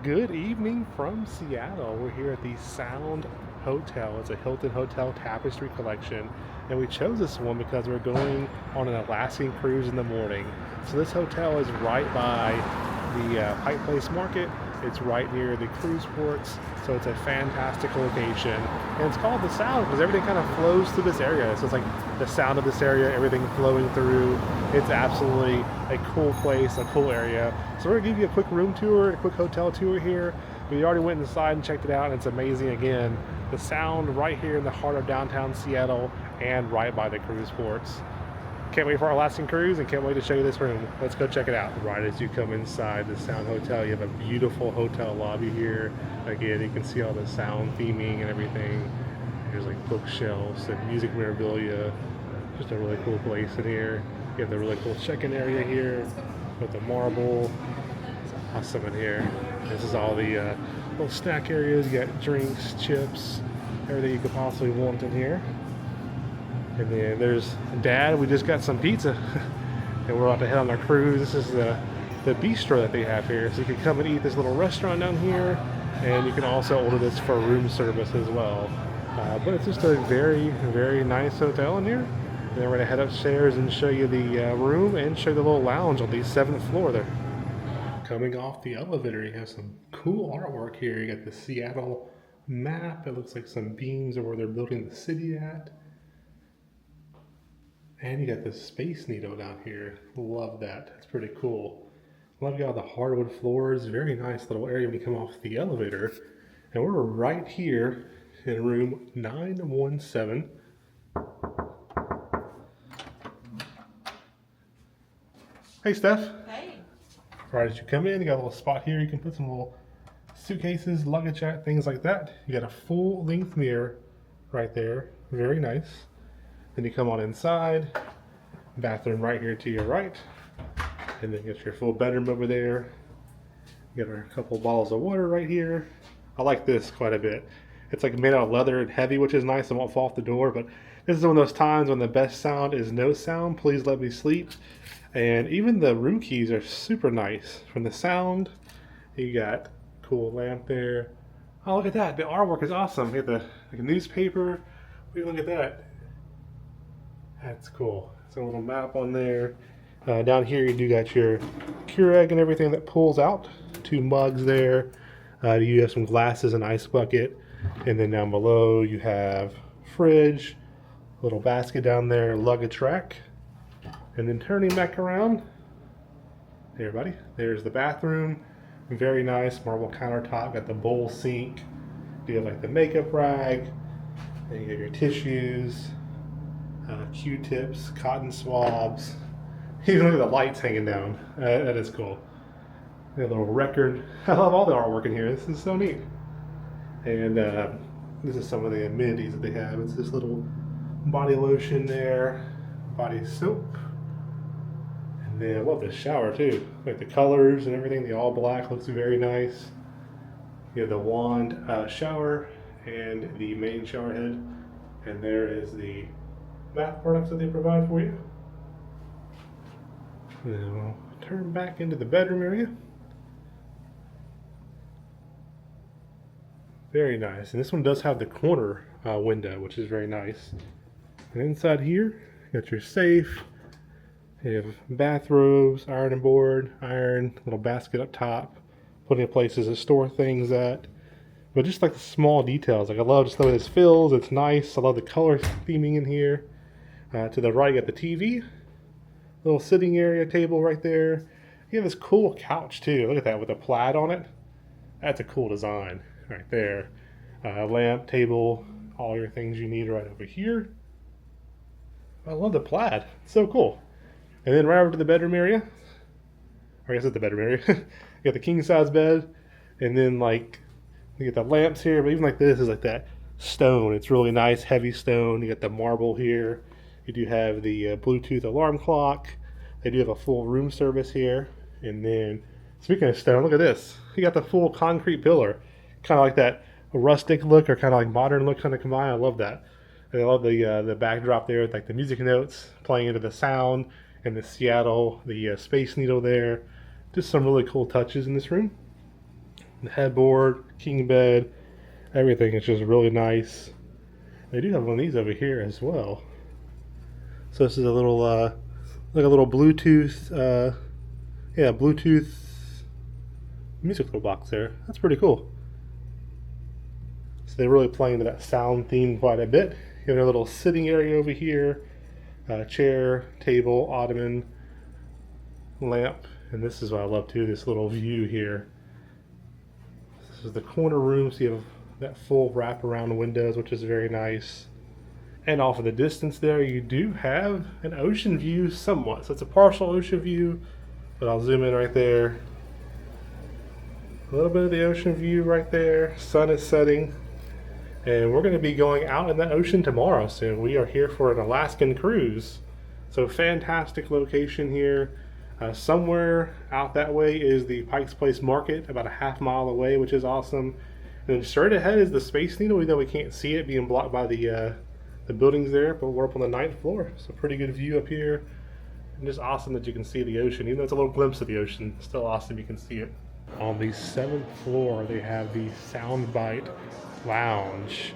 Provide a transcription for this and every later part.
Good evening from Seattle. We're here at the Sound Hotel. It's a Hilton Hotel Tapestry collection, and we chose this one because we're going on an Alaskan cruise in the morning. So this hotel is right by the Pike Place Market. It's right near the cruise ports, so it's a fantastic location. And it's called the Sound because everything kind of flows through this area. So it's like the sound of this area, everything flowing through. It's absolutely a cool place, a cool area. So we're gonna give you a quick room tour, a quick hotel tour here. We already went inside and checked it out, and it's amazing. Again, the Sound right here in the heart of downtown Seattle and right by the cruise ports. Can't wait for our Alaskan cruise and can't wait to show you this room. Let's go check it out. Right as you come inside the Sound Hotel, you have a beautiful hotel lobby here. Again, you can see all the sound theming and everything. There's like bookshelves and music memorabilia. Just a really cool place in here. You have the really cool check-in area here with the marble. Awesome in here. This is all the little snack areas. You got drinks, chips, everything you could possibly want in here. And then there's Dad. We just got some pizza, and we're about to head on our cruise. This is the bistro that they have here, so you can come and eat this little restaurant down here, and you can also order this for room service as well. But it's just a very, very nice hotel in here. And then we're gonna head upstairs and show you the room and show you the little lounge on the 7th floor there. Coming off the elevator, you have some cool artwork here. You got the Seattle map. It looks like some beams of where they're building the city at. And you got the Space Needle down here. Love that. That's pretty cool. Love you all the hardwood floors. Very nice little area when you come off the elevator. And we're right here in room 917. Hey, Steph. Hey. Right as you come in, you got a little spot here. You can put some little suitcases, luggage at, things like that. You got a full length mirror right there. Very nice. Then you come on inside, bathroom right here to your right, and then get your full bedroom over there. You got a couple bottles of water right here. I like this quite a bit. It's like made out of leather and heavy, which is nice. It won't fall off the door, but this is one of those times when the best sound is no sound. Please let me sleep. And even the room keys are super nice. From the Sound, you got a cool lamp there. Oh, look at that. The artwork is awesome. You got the like a newspaper. Look at that. That's cool. It's a little map on there. Down here you do got your Keurig and everything that pulls out. 2 mugs there. You have some glasses and ice bucket. And then down below you have fridge, little basket down there, luggage rack. And then turning back around, hey everybody, there's the bathroom. Very nice marble countertop. Got the bowl sink. You have like the makeup rag. Then you have your tissues. Q-tips, cotton swabs, even look at the lights hanging down. That is cool. A little record. I love all the artwork in here. This is so neat. And this is some of the amenities that they have. It's this little body lotion there, body soap, and then I love the shower too. Like the colors and everything. The all black looks very nice. You have the wand shower and the main shower head, and there is the bath products that they provide for you. Then we'll turn back into the bedroom area. Very nice. And this one does have the corner window, which is very nice. And inside here, you got your safe. You have bathrobes, ironing board, iron, little basket up top. Plenty of places to store things at. But just like the small details. Like I love just the way this feels. It's nice. I love the color theming in here. To the right, you got the TV, little sitting area table right there. You have this cool couch too. Look at that with a plaid on it. That's a cool design right there. Lamp, table, all your things you need right over here. I love the plaid. It's so cool. And then right over to the bedroom area. Or I guess it's the bedroom area. You got the king size bed, and then like you get the lamps here. But even like this is like that stone. It's really nice, heavy stone. You got the marble here. You do have the Bluetooth alarm clock. They do have a full room service here. And then, speaking of stone, look at this. You got the full concrete pillar. Kind of like that rustic look or kind of like modern look kind of combined. I love that. And I love the backdrop there with like the music notes playing into the Sound and the Seattle, the Space Needle there. Just some really cool touches in this room. The headboard, king bed, everything is just really nice. They do have one of these over here as well. So this is a little, like a little Bluetooth, yeah, Bluetooth musical box there. That's pretty cool. So they really play into that sound theme quite a bit. You have a little sitting area over here, chair, table, ottoman, lamp, and this is what I love too, this little view here. This is the corner room, so you have that full wraparound windows, which is very nice. And off of the distance there, you do have an ocean view somewhat. So it's a partial ocean view, but I'll zoom in right there. A little bit of the ocean view right there. Sun is setting. And we're going to be going out in the ocean tomorrow soon. We are here for an Alaskan cruise. So fantastic location here. Somewhere out that way is the Pike's Place Market, about a half mile away, which is awesome. And then straight ahead is the Space Needle, even though we can't see it being blocked by the buildings there, but we're up on the 9th floor. So pretty good view up here. And just awesome that you can see the ocean. Even though it's a little glimpse of the ocean, still awesome you can see it. On the 7th floor, they have the Soundbite Lounge.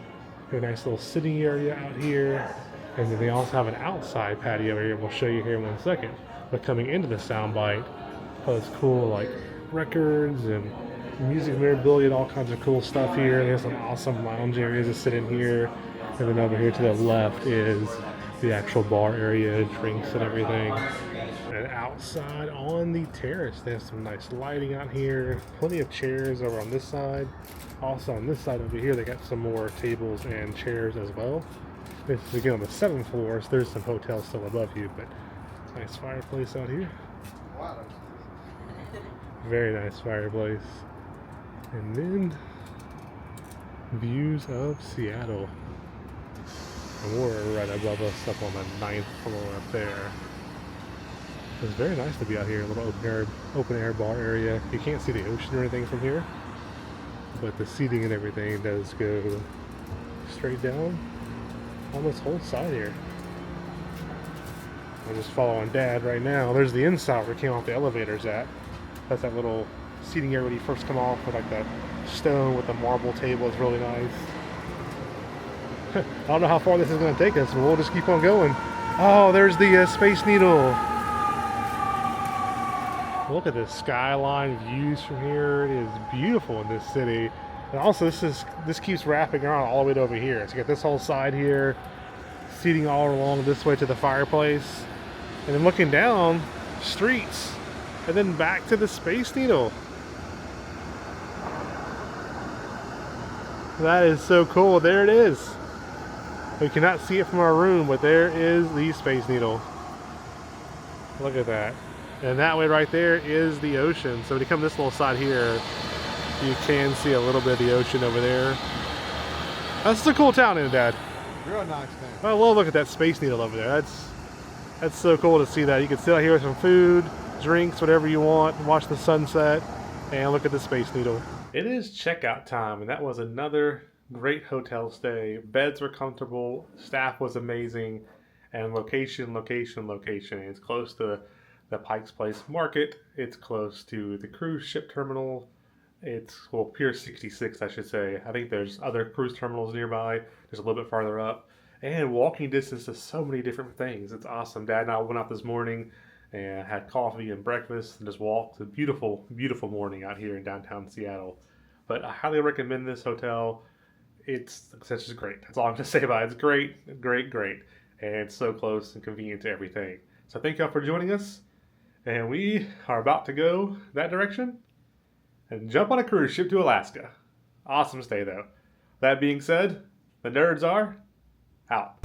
A nice little sitting area out here. And then they also have an outside patio area we'll show you here in 1 second. But coming into the Soundbite, it's cool like records and music memorabilia and all kinds of cool stuff here. There's some awesome lounge areas to sit in here. And then over here to the left is the actual bar area, drinks and everything. And outside on the terrace, they have some nice lighting out here. Plenty of chairs over on this side. Also on this side over here, they got some more tables and chairs as well. This is again on the 7th floor, so there's some hotels still above you, but nice fireplace out here. Very nice fireplace. And then views of Seattle. And we're right above us up on the 9th floor up there. It's very nice to be out here, a little open air bar area. You can't see the ocean or anything from here, but the seating and everything does go straight down on this whole side here. I'm just following Dad right now. There's the inside where we came off the elevators at. That's that little seating area when you first come off with like the stone with the marble table. It's really nice. I don't know how far this is going to take us, but we'll just keep on going. Oh, there's the Space Needle. Look at the skyline views from here. It is beautiful in this city. And also this keeps wrapping around all the way to over here. So you got this whole side here, seating all along this way to the fireplace. And then looking down, streets. And then back to the Space Needle. That is so cool. There it is. We cannot see it from our room, but there is the Space Needle. Look at that. And that way right there is the ocean. So when you come this little side here, you can see a little bit of the ocean over there. That's a cool town, isn't it, Dad? Real nice thing. I love looking at that Space Needle over there. That's so cool to see that. You can sit out here with some food, drinks, whatever you want, watch the sunset, and look at the Space Needle. It is checkout time, and that was another great hotel stay. Beds were comfortable, staff was amazing, and location. It's close to the Pike's Place Market. It's close to the cruise ship terminal. It's, well, Pier 66, I should say. I think there's other cruise terminals nearby. There's a little bit farther up. And walking distance to so many different things. It's awesome. Dad and I went out this morning and had coffee and breakfast and just walked. A beautiful, beautiful morning out here in downtown Seattle. But I highly recommend this hotel. It's just great. That's all I'm going to say about it. It's great, great, great. And it's so close and convenient to everything. So thank y'all for joining us. And we are about to go that direction and jump on a cruise ship to Alaska. Awesome stay though. That being said, the nerds are out.